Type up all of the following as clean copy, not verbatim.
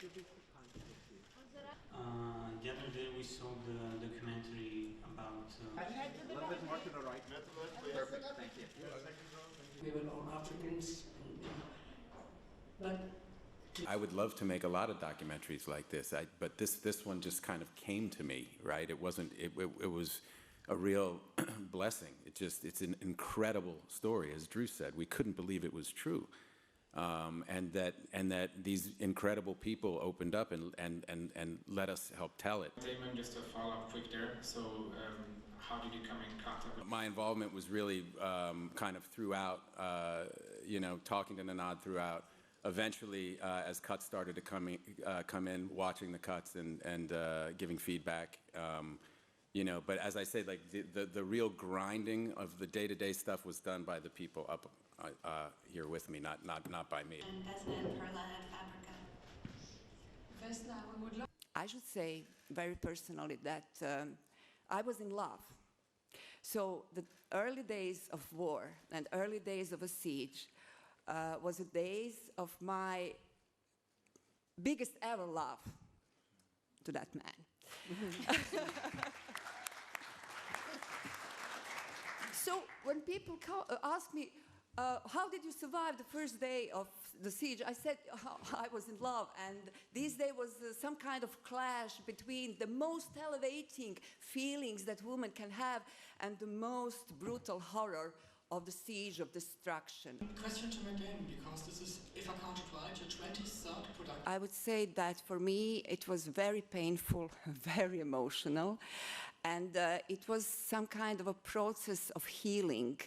The other day we saw the documentary about... a little bit more to the right. Perfect, thank you. We were all Africans, but I would love to make a lot of documentaries like this, but this one just kind of came to me, right? It wasn't. It was a real blessing. It's an incredible story, as Drew said. We couldn't believe it was true, and that these incredible people opened up and let us help tell it. Damon, just a follow-up quick there. So, how did you come in contact with? My involvement was really kind of throughout, talking to Nenad throughout. Eventually, as cuts started to come in, watching the cuts and giving feedback, But as I say, like the real grinding of the day-to-day stuff was done by the people up here with me, not by me. And Vesna and Perla had Fabrica. Vesna, we would love. I should say very personally that I was in love. So the early days of war and early days of a siege was the days of my biggest ever love to that man. So when people ask me, how did you survive the first day of the siege? I said, I was in love, and this day was some kind of clash between the most elevating feelings that women can have and the most brutal horror of the siege of destruction. Question to Matt Damon, because this is, if I can't reply, your 23rd production. I would say that for me it was very painful, very emotional, and it was some kind of a process of healing.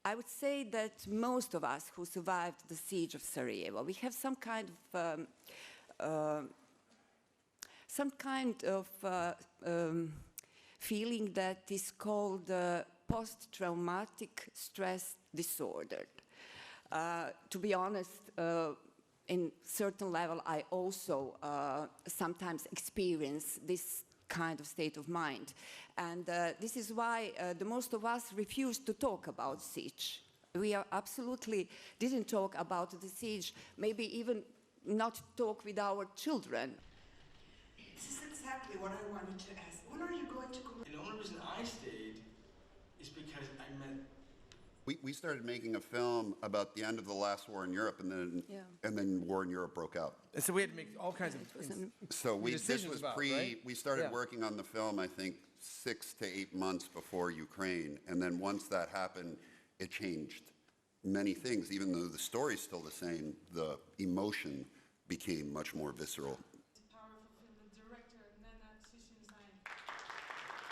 I would say that most of us who survived the siege of Sarajevo, we have some kind of feeling that is called post-traumatic stress disorder. To be honest, in certain level, I also sometimes experience this kind of state of mind. And this is why the most of us refuse to talk about siege. We absolutely didn't talk about the siege, maybe even not talk with our children. This is exactly what I wanted to ask. When are you going to go? And the only reason I stayed is because I met... We started making a film about the end of the last war in Europe, and then war in Europe broke out. And so we had to make all kinds of this was right? We started working on the film, I think, 6 to 8 months before Ukraine, and then once that happened, it changed many things. Even though the story's still the same, the emotion became much more visceral.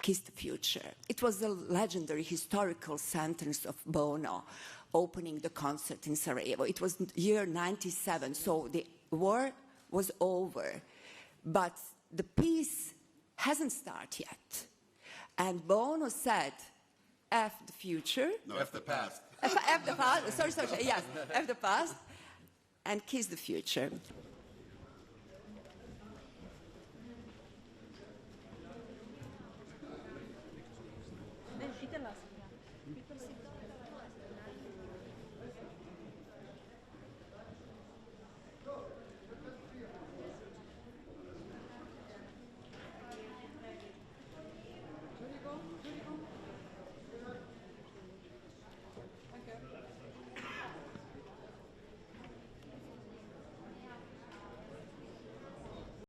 Kiss the Future. It was the legendary historical sentence of Bono opening the concert in Sarajevo. It was year 97, so the war was over, but the peace hasn't started yet. And Bono said, F the future. No, F the past. F the past, sorry, yes, F the past, and kiss the future.